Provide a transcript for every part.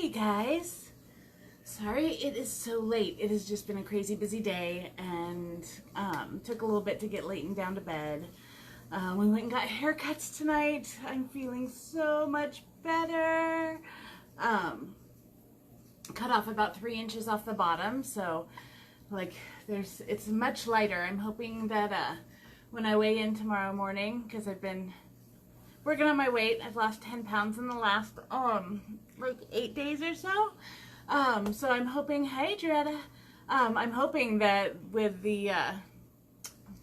Hey guys, sorry it is so late. It has just been a crazy busy day and took a little bit to get Leighton down to bed. We went and got haircuts tonight. I'm feeling so much better. Cut off about 3 inches off the bottom, so like it's much lighter. I'm hoping that when I weigh in tomorrow morning, because I've been working on my weight. I've lost 10 pounds in the last like 8 days or so. So I'm hoping, hey Doretta, I'm hoping that with the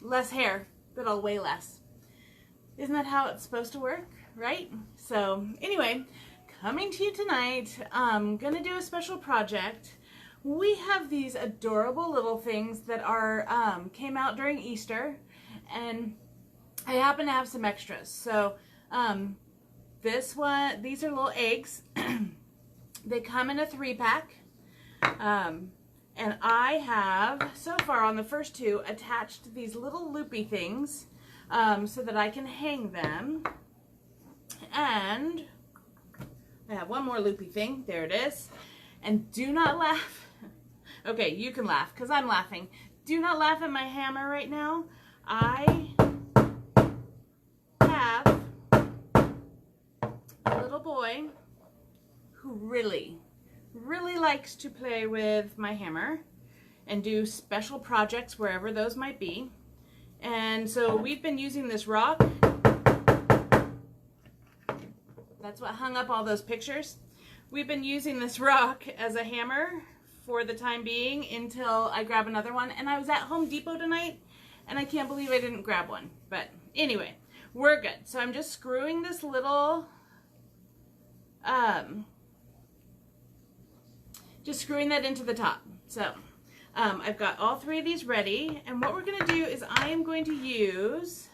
less hair that I'll weigh less. Isn't that how it's supposed to work, right? So anyway, coming to you tonight, I'm gonna do a special project. We have these adorable little things that are came out during Easter, and I happen to have some extras. So these are little eggs. They come in a 3-pack. And I have, so far on the first two, attached these little loopy things so that I can hang them. And I have one more loopy thing. There it is. And do not laugh. Okay, you can laugh because I'm laughing. Do not laugh at my hammer right now. I have a little boy who really likes to play with my hammer and do special projects wherever those might be. And so we've been using this rock. That's what hung up all those pictures. We've been using this rock as a hammer for the time being until I grab another one. And I was at Home Depot tonight and I can't believe I didn't grab one. But anyway, we're good. So I'm just screwing this little just screwing that into the top. So I've got all 3 of these ready, and what we're going to do is I am going to use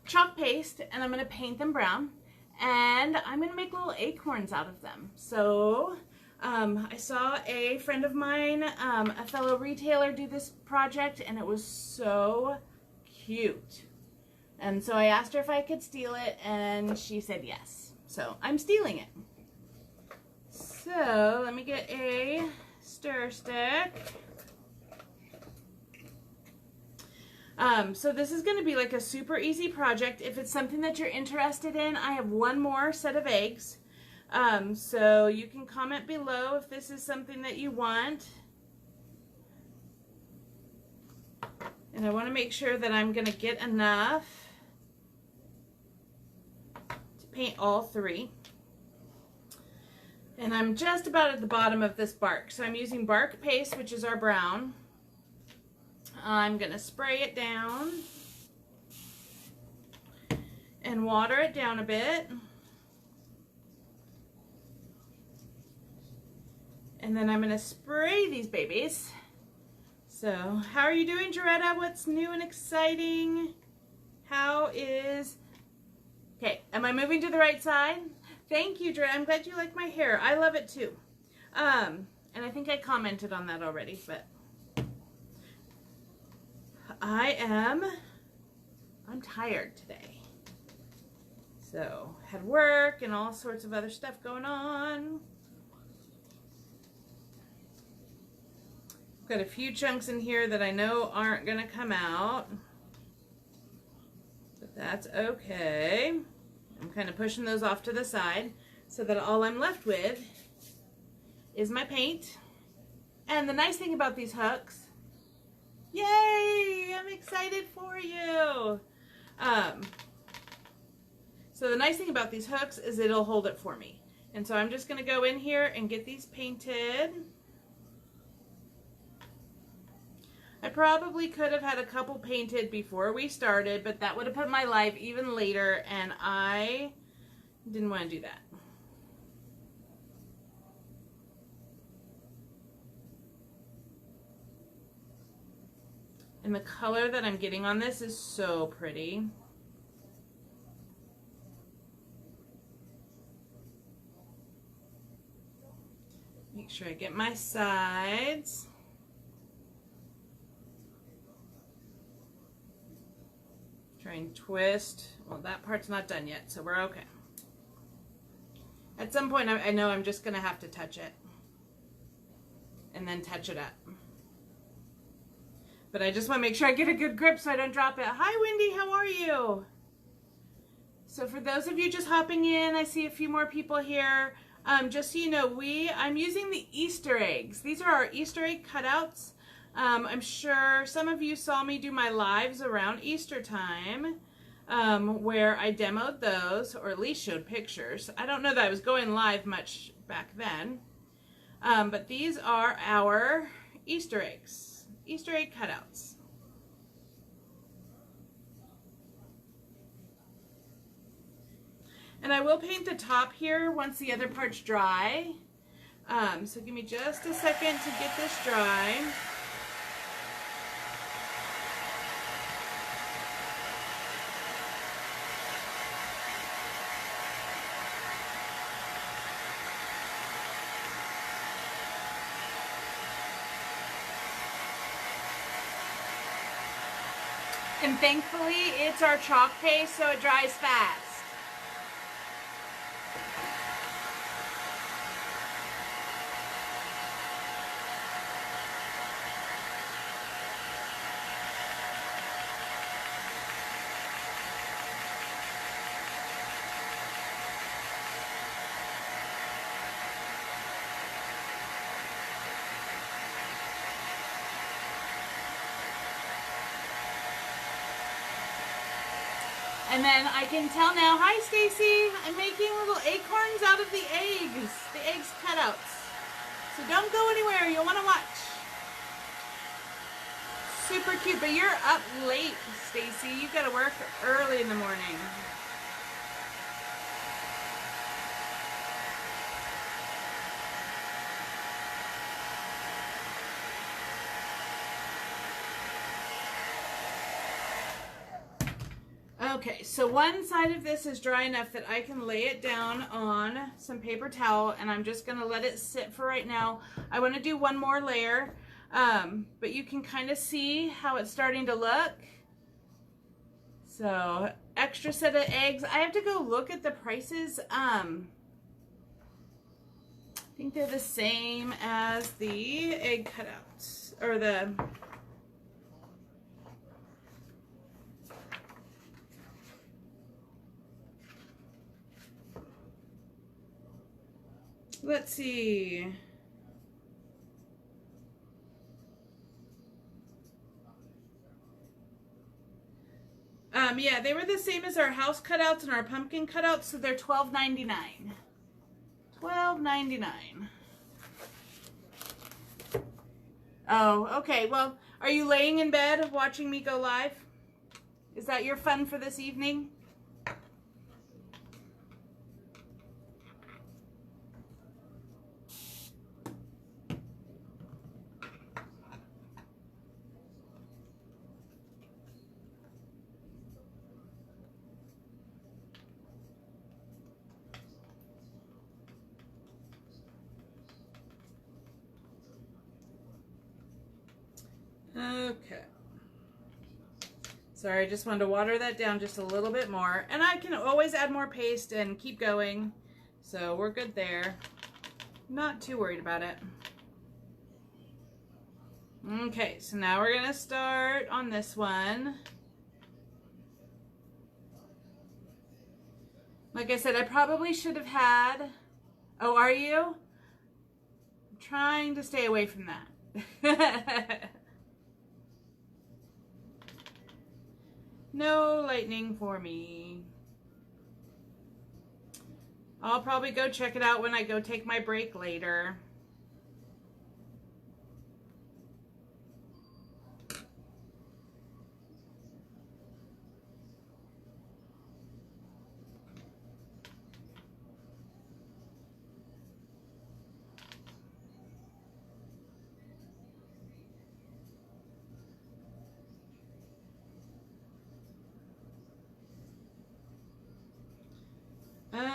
chalk paste and I'm going to paint them brown, and I'm going to make little acorns out of them. So I saw a friend of mine, a fellow retailer, do this project, and it was so cute. And so I asked her if I could steal it, and she said yes. So I'm stealing it. So let me get a stir stick. So this is going to be like a super easy project. If it's something that you're interested in, I have one more set of eggs. So you can comment below if this is something that you want. And I want to make sure that I'm going to get enough to paint all 3. And I'm just about at the bottom of this bark. So I'm using bark paste, which is our brown. I'm going to spray it down and water it down a bit. And then I'm going to spray these babies. So how are you doing, Doretta? What's new and exciting? Okay, am I moving to the right side? Thank you, Dre. I'm glad you like my hair. I love it too. And I think I commented on that already, but I'm tired today. So, had work and all sorts of other stuff going on. Got a few chunks in here that I know aren't going to come out, but that's okay. I'm kind of pushing those off to the side so that all I'm left with is my paint. And the nice thing about these hooks, yay, I'm excited for you. So the nice thing about these hooks is it'll hold it for me. And so I'm just going to go in here and get these painted. I probably could have had a couple painted before we started, but that would have put my life even later, and I didn't want to do that. And the color that I'm getting on this is so pretty. Make sure I get my sides. Try and twist. Well, that part's not done yet, so we're okay. At some point, I know I'm just going to have to touch it. And then touch it up. But I just want to make sure I get a good grip so I don't drop it. Hi, Wendy. How are you? So for those of you just hopping in, I see a few more people here. Just so you know, I'm using the Easter eggs. These are our Easter egg cutouts. I'm sure some of you saw me do my lives around Easter time, where I demoed those, or at least showed pictures. I don't know that I was going live much back then. But these are our Easter eggs, Easter egg cutouts. And I will paint the top here once the other part's dry. So give me just a second to get this dry. And thankfully, it's our chalk paste, so it dries fast. And then I can tell now, hi Stacy, I'm making little acorns out of the eggs cutouts. So don't go anywhere, you'll want to watch. Super cute, but you're up late, Stacy. You've got to work early in the morning. Okay, so one side of this is dry enough that I can lay it down on some paper towel, and I'm just going to let it sit for right now. I want to do one more layer, but you can kind of see how it's starting to look. So, extra set of eggs. I have to go look at the prices. I think they're the same as the egg cutouts, or the... Let's see. Yeah, they were the same as our house cutouts and our pumpkin cutouts, so they're $12.99. $12.99. Oh, okay. Well, are you laying in bed watching me go live? Is that your fun for this evening? Okay. Sorry, I just wanted to water that down just a little bit more. And I can always add more paste and keep going. So we're good there. Not too worried about it. Okay, so now we're going to start on this one. Like I said, I probably should have had... Oh, are you? I'm trying to stay away from that. No lightning for me. I'll probably go check it out when I go take my break later.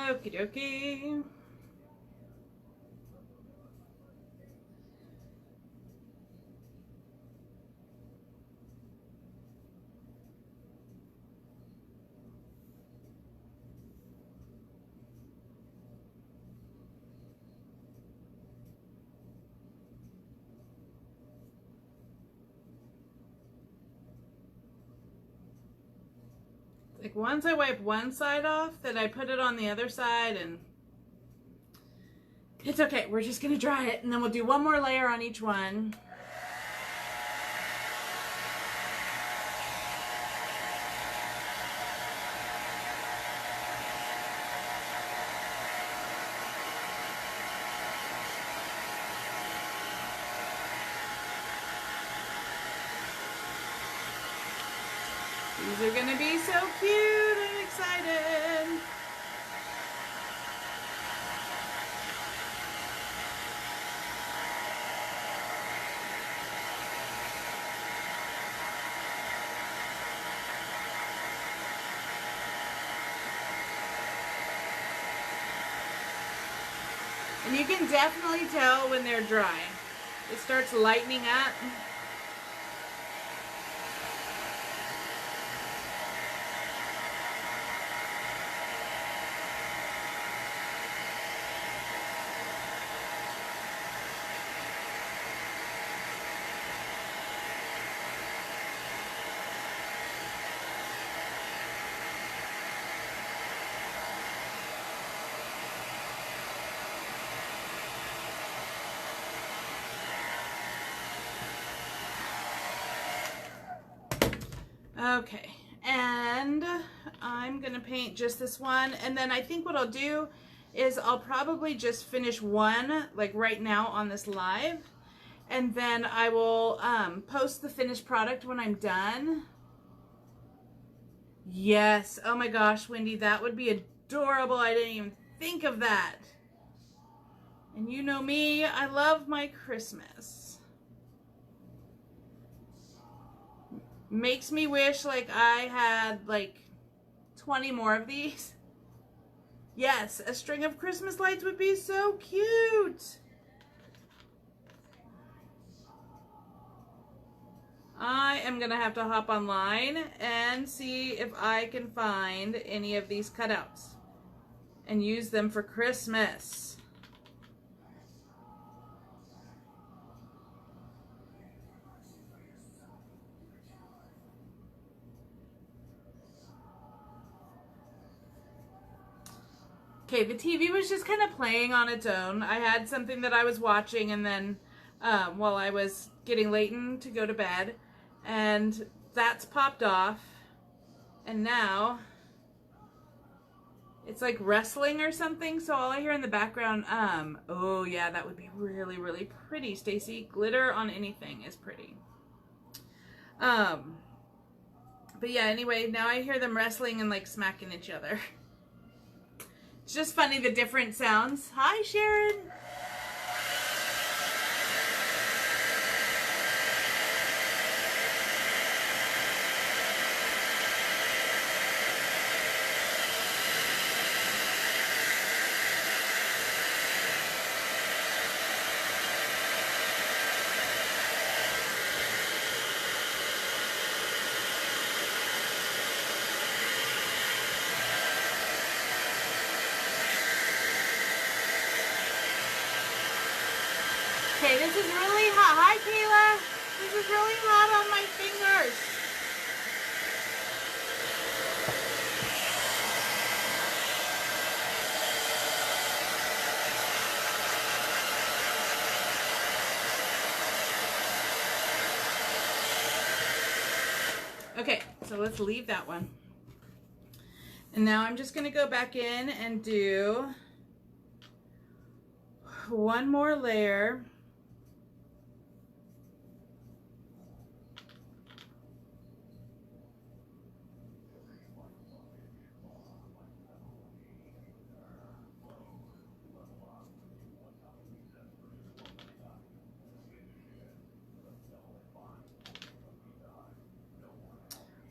Okie dokie. Like once I wipe one side off, then I put it on the other side, and it's okay. We're just gonna dry it, and then we'll do one more layer on each one. These are gonna be so cute. I'm excited. And you can definitely tell when they're dry. It starts lightening up. Okay, and I'm gonna paint just this one, and then I think what I'll do is I'll probably just finish one like right now on this live, and then I will post the finished product when I'm done. Yes, oh my gosh, Wendy, that would be adorable. I didn't even think of that. And you know me, I love my Christmas. Makes me wish like I had like 20 more of these. Yes, a string of Christmas lights would be so cute. I am gonna have to hop online and see if I can find any of these cutouts and use them for Christmas. Okay, the TV was just kind of playing on its own. I had something that I was watching, and then while I was getting Layton to go to bed, and that's popped off, and now it's like wrestling or something, so all I hear in the background, oh yeah, that would be really, really pretty, Stacy. Glitter on anything is pretty. But yeah, anyway, now I hear them wrestling and like smacking each other. It's just funny, the different sounds. Hi, Sharon. Okay, this is really hot. Hi, Kayla. This is really hot on my fingers. Okay, so let's leave that one. And now I'm just going to go back in and do one more layer.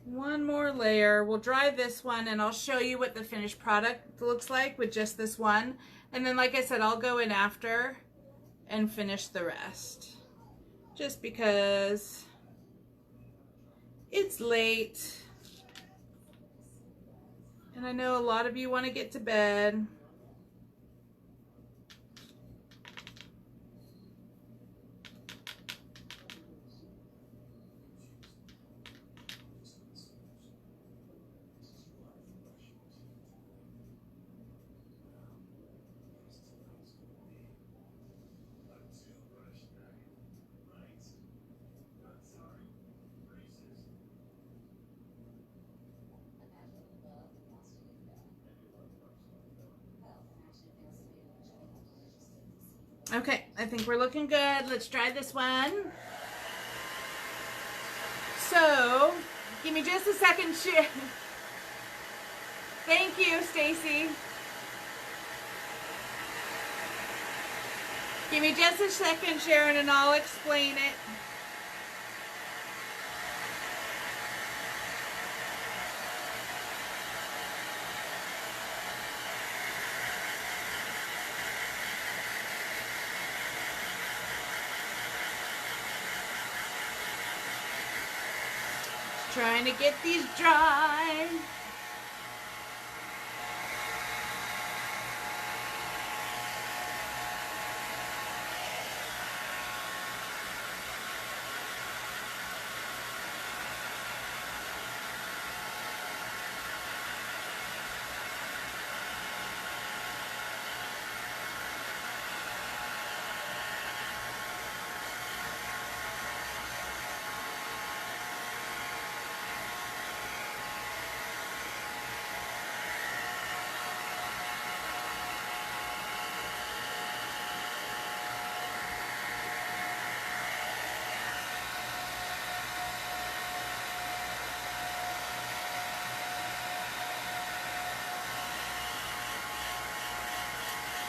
One more layer. We'll dry this one, and I'll show you what the finished product looks like with just this one. And then, like I said, I'll go in after and finish the rest. Just because it's late. And I know a lot of you want to get to bed. Okay, I think we're looking good. Let's try this one. So, give me just a second. Thank you, Stacy. Give me just a second, Sharon, and I'll explain it. Trying to get these dry.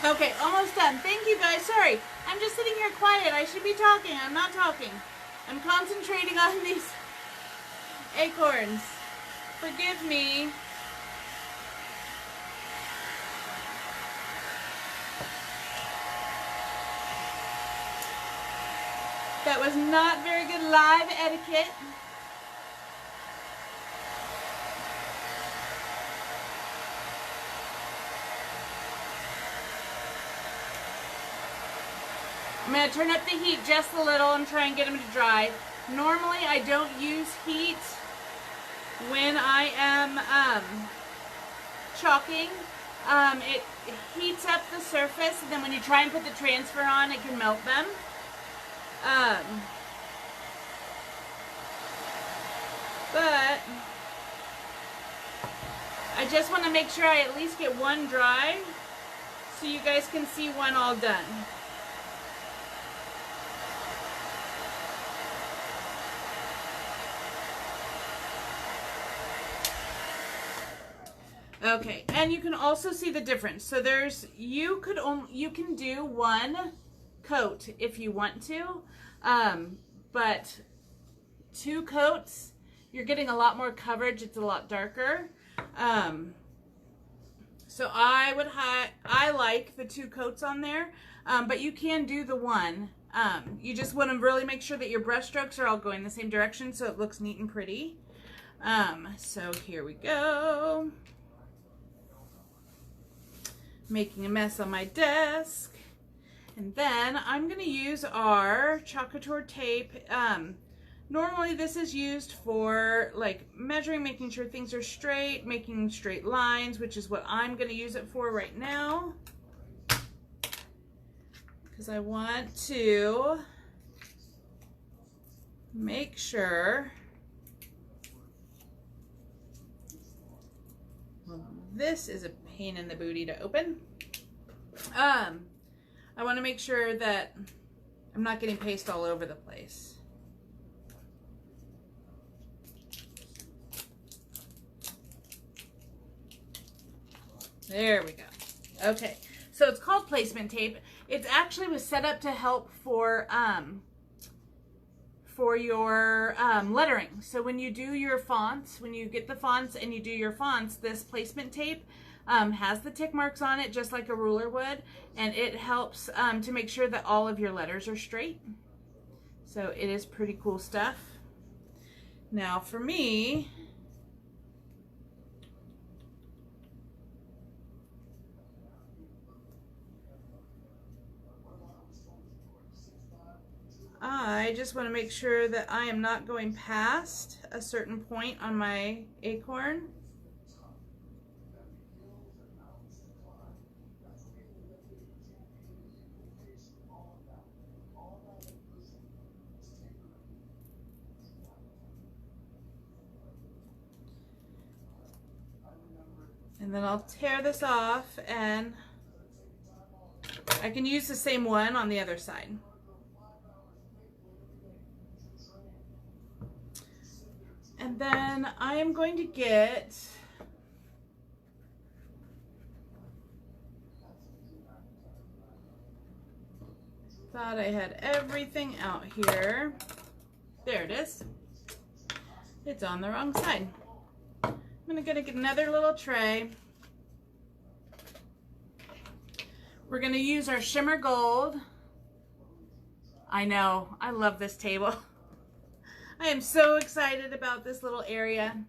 Okay, almost done. Thank you guys. Sorry, I'm just sitting here quiet. I should be talking. I'm not talking. I'm concentrating on these acorns. Forgive me. That was not very good live etiquette. I'm going to turn up the heat just a little and try and get them to dry. Normally, I don't use heat when I am chalking. It heats up the surface, and then when you try and put the transfer on, it can melt them. But I just want to make sure I at least get one dry so you guys can see one all done. Okay, and you can also see the difference. So you can do one coat if you want to, but 2 coats, you're getting a lot more coverage. It's a lot darker. So I like the 2 coats on there, but you can do the one. You just want to really make sure that your brush strokes are all going the same direction so it looks neat and pretty. So here we go. Making a mess on my desk. And then I'm going to use our Couture tape. Normally this is used for like measuring, making sure things are straight, making straight lines, which is what I'm going to use it for right now. Because I want to make sure, well, this is a pain in the booty to open. I want to make sure that I'm not getting paste all over the place. There we go. Okay, so it's called placement tape. It actually was set up to help for your lettering. So when you do your fonts, when you get the fonts and you do your fonts, this placement tape has the tick marks on it just like a ruler would, and it helps to make sure that all of your letters are straight. So it is pretty cool stuff. Now for me, I just want to make sure that I am not going past a certain point on my acorn. And then I'll tear this off and I can use the same one on the other side. And then I am going to get thought I had everything out here. There it is. It's on the wrong side. I'm gonna get another little tray. We're gonna use our shimmer gold. I know, I love this table. I am so excited about this little area.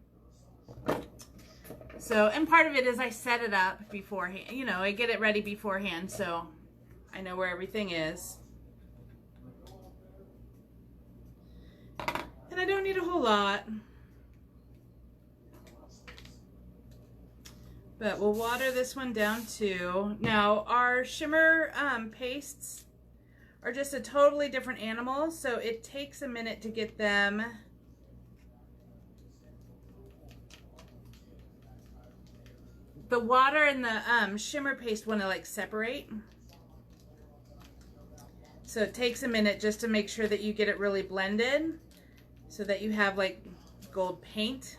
So, and part of it is I set it up beforehand. You know, I get it ready beforehand, so I know where everything is. And I don't need a whole lot. But we'll water this one down too. Now, our shimmer pastes are just a totally different animal, so it takes a minute to get them the water and the shimmer paste want to like separate. So it takes a minute just to make sure that you get it really blended so that you have like gold paint.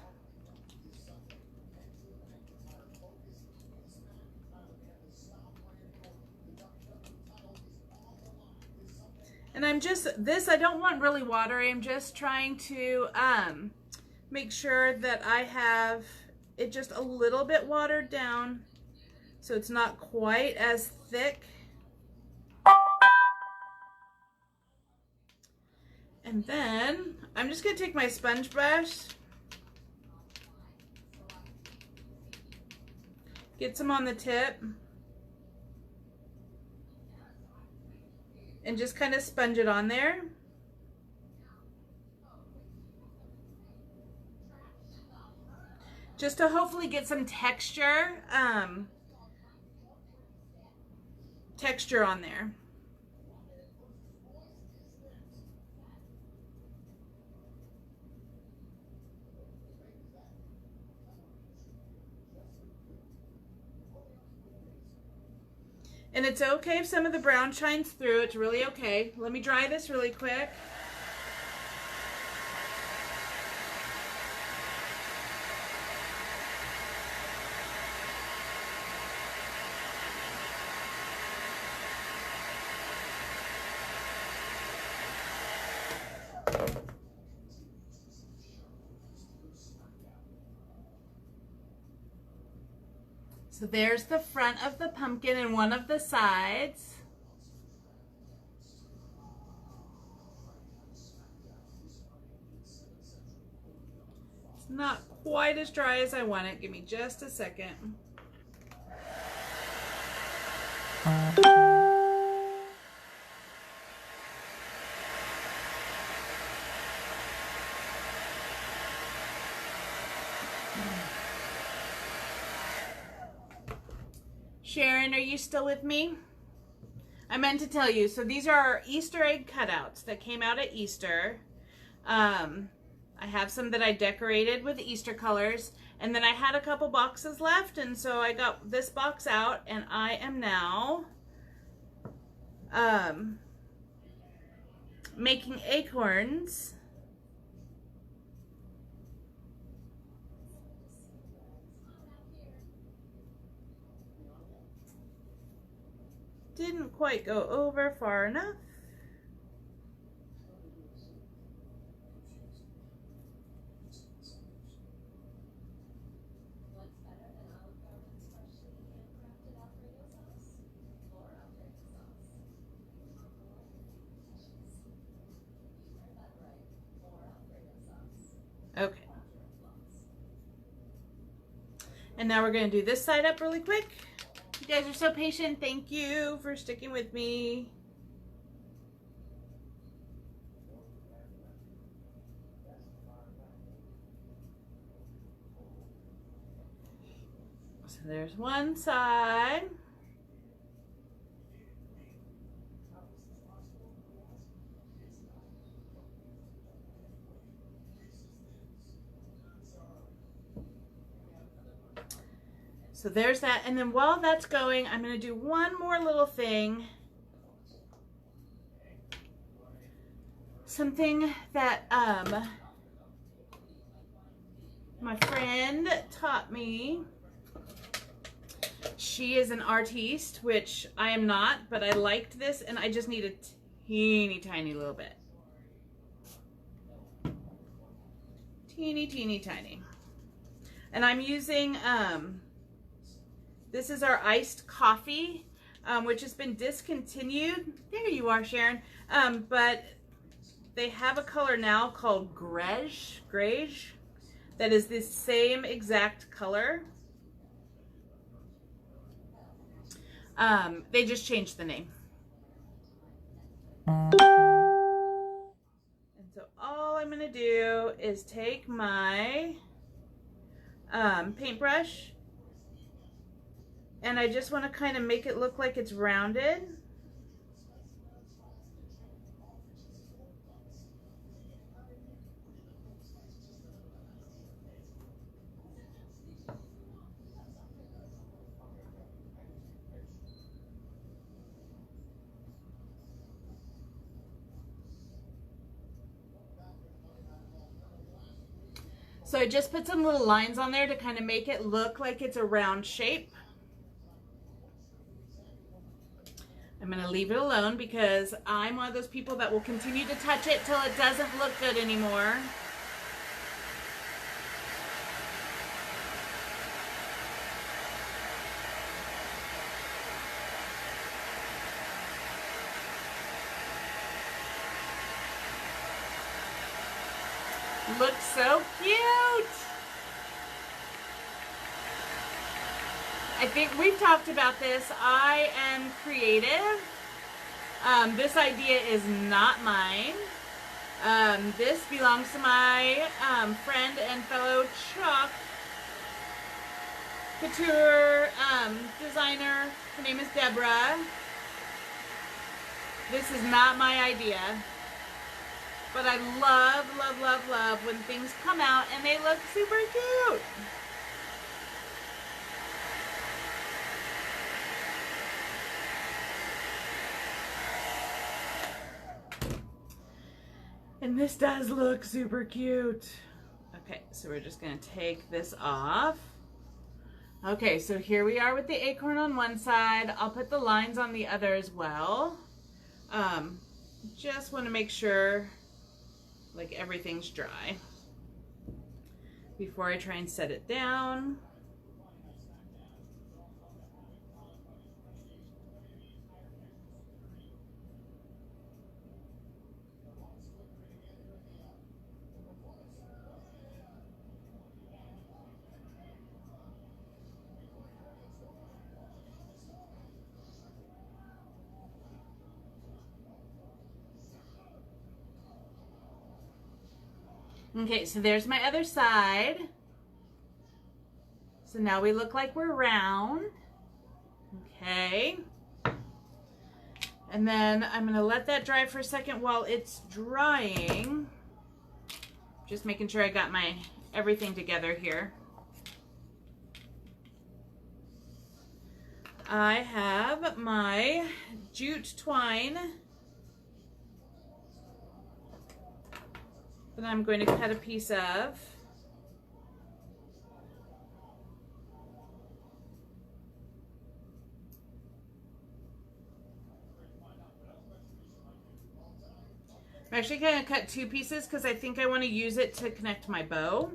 And I'm just, I don't want really watery. I'm just trying to make sure that I have it just a little bit watered down so it's not quite as thick. And then I'm just going to take my sponge brush, get some on the tip, and just kind of sponge it on there. Just to hopefully get some texture on there. And it's okay if some of the brown shines through. It's really okay. Let me dry this really quick. So there's the front of the pumpkin and one of the sides. It's not quite as dry as I want it. Give me just a second. Sharon, are you still with me? I meant to tell you, so these are our Easter egg cutouts that came out at Easter. I have some that I decorated with Easter colors, and then I had a couple boxes left, and so I got this box out, and I am now making acorns. Didn't quite go over far enough. Okay. And now we're going to do this side up really quick. You guys are so patient. Thank you for sticking with me. So there's one side. So there's that. And then while that's going, I'm going to do one more little thing. Something that my friend taught me. She is an artiste, which I am not, but I liked this and I just need a teeny tiny little bit. Teeny tiny. And I'm using, this is our iced coffee, which has been discontinued. There you are, Sharon. But they have a color now called Greige, that is the same exact color. They just changed the name. And so all I'm gonna do is take my paintbrush, and I just want to kind of make it look like it's rounded. So I just put some little lines on there to kind of make it look like it's a round shape. I'm going to leave it alone because I'm one of those people that will continue to touch it till it doesn't look good anymore. Looks so cute. I think we've talked about this. I am creative. This idea is not mine. This belongs to my friend and fellow Couture designer. Her name is Deborah. This is not my idea. But I love when things come out and they look super cute. And this does look super cute. Okay, so we're just gonna take this off. Okay, so here we are with the acorn on one side. I'll put the lines on the other as well. Just want to make sure like everything's dry before I try and set it down. Okay, so there's my other side. So now we look like we're round. Okay. And then I'm gonna let that dry for a second. While it's drying, just making sure I got my everything together here. I have my jute twine that I'm going to cut a piece of. I'm actually going to cut two pieces because I think I want to use it to connect my bow.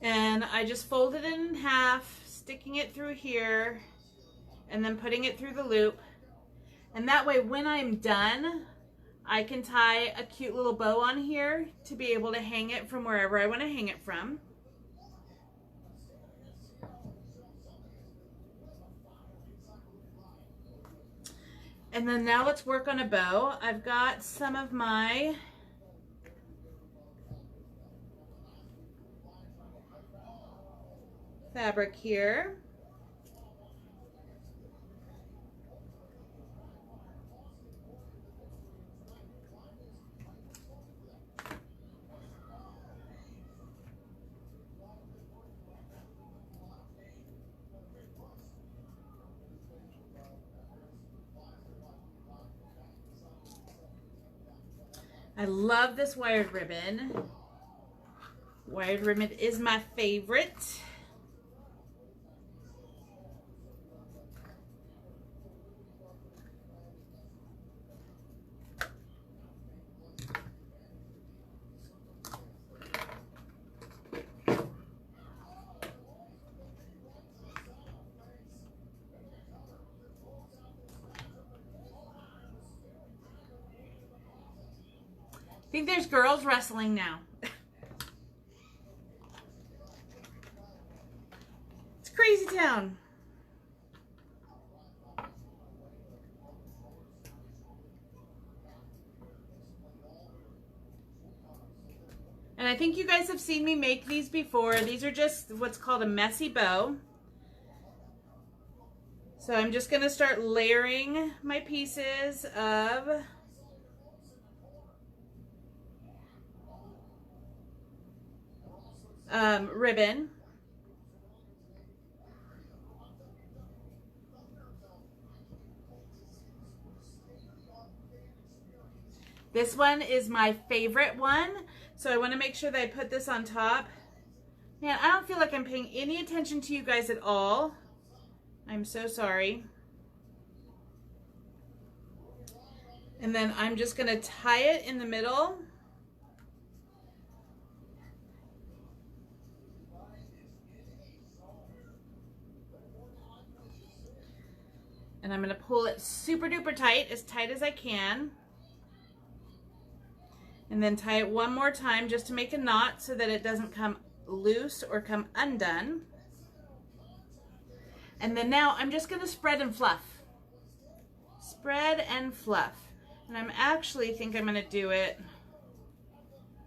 And I just folded it in half, sticking it through here, and then putting it through the loop. And that way, when I'm done, I can tie a cute little bow on here to be able to hang it from wherever I want to hang it from. And then now let's work on a bow. I've got some of my fabric here. I love this wired ribbon. Wired ribbon is my favorite. I think there's girls wrestling now. It's crazy town. And I think you guys have seen me make these before. These are just what's called a messy bow. So I'm just going to start layering my pieces of ribbon. This one is my favorite one, so I want to make sure that I put this on top. Man, I don't feel like I'm paying any attention to you guys at all. I'm so sorry. And then I'm just going to tie it in the middle. And I'm going to pull it super duper tight as I can. And then tie it one more time just to make a knot so that it doesn't come loose or come undone. And then now I'm just going to spread and fluff. Spread and fluff. And I'm actually think I'm going to do it.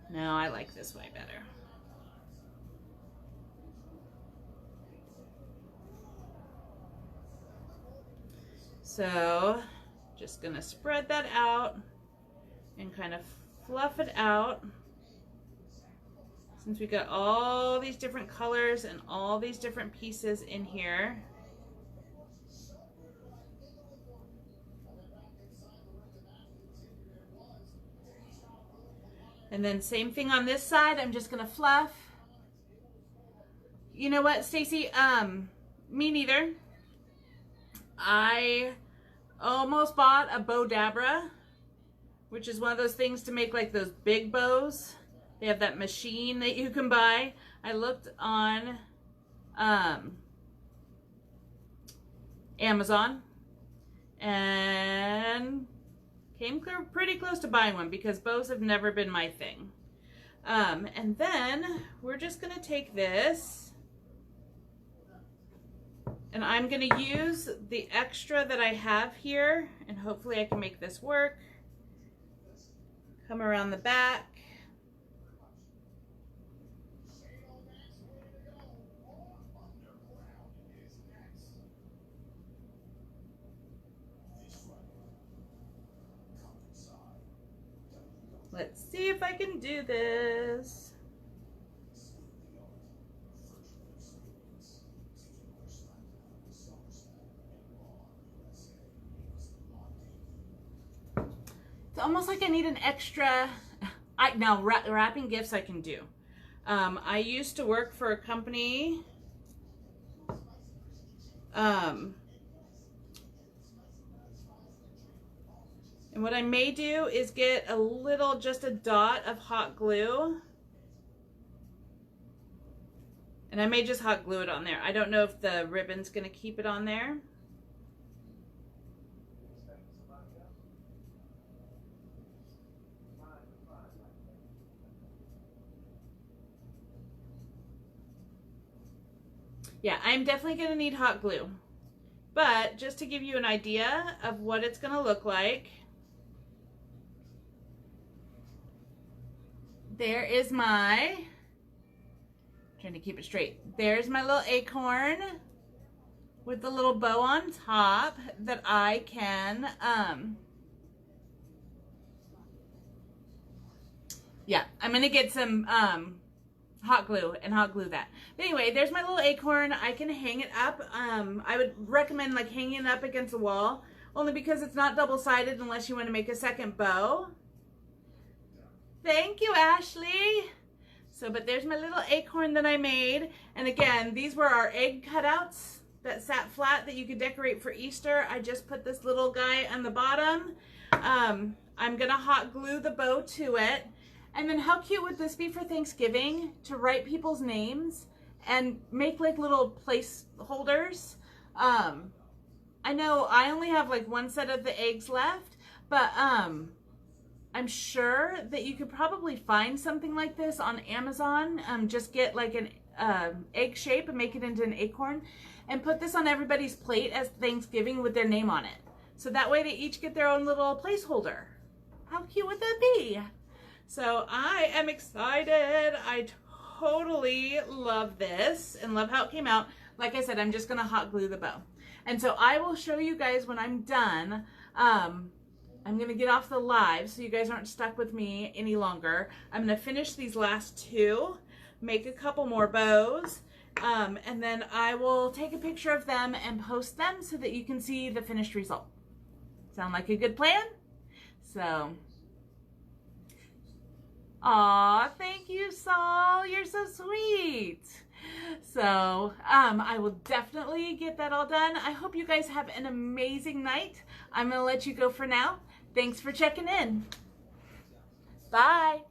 No, I like this way better. So just gonna spread that out and kind of fluff it out. Since we got all these different colors and all these different pieces in here. And then same thing on this side, I'm just gonna fluff. You know what, Stacy? Me neither. I almost bought a bow dabra, which is one of those things to make like those big bows. They have that machine that you can buy. I looked on Amazon and came pretty close to buying one because bows have never been my thing. And then we're just gonna take this and I'm going to use the extra that I have here, and hopefully I can make this work. Come around the back. Let's see if I can do this. It's almost like I need an extra. Now wrapping gifts I can do. I used to work for a company. And what I may do is get a little, just a dot of hot glue. And I may just hot glue it on there. I don't know if the ribbon's gonna keep it on there. Yeah, I'm definitely going to need hot glue. But just to give you an idea of what it's going to look like, there is my, trying to keep it straight, there's my little acorn with the little bow on top that I can, yeah, I'm going to get some hot glue and hot glue that. But anyway, there's my little acorn. I can hang it up. I would recommend like hanging it up against the wall, only because it's not double-sided unless you want to make a second bow. Thank you, Ashley. So, but there's my little acorn that I made. And again, these were our egg cutouts that sat flat that you could decorate for Easter. I just put this little guy on the bottom. I'm gonna hot glue the bow to it. And then how cute would this be for Thanksgiving to write people's names and make like little placeholders? I know I only have like one set of the eggs left, but I'm sure that you could probably find something like this on Amazon. Just get like an egg shape and make it into an acorn and put this on everybody's plate as Thanksgiving with their name on it. So that way they each get their own little placeholder. How cute would that be? So I am excited. I totally love this and love how it came out. Like I said, I'm just gonna hot glue the bow. And so I will show you guys when I'm done. I'm gonna get off the live so you guys aren't stuck with me any longer. I'm gonna finish these last two, make a couple more bows, and then I will take a picture of them and post them so that you can see the finished result. Sound like a good plan? So, aw, thank you, Saul. You're so sweet. So, I will definitely get that all done. I hope you guys have an amazing night. I'm going to let you go for now. Thanks for checking in. Bye.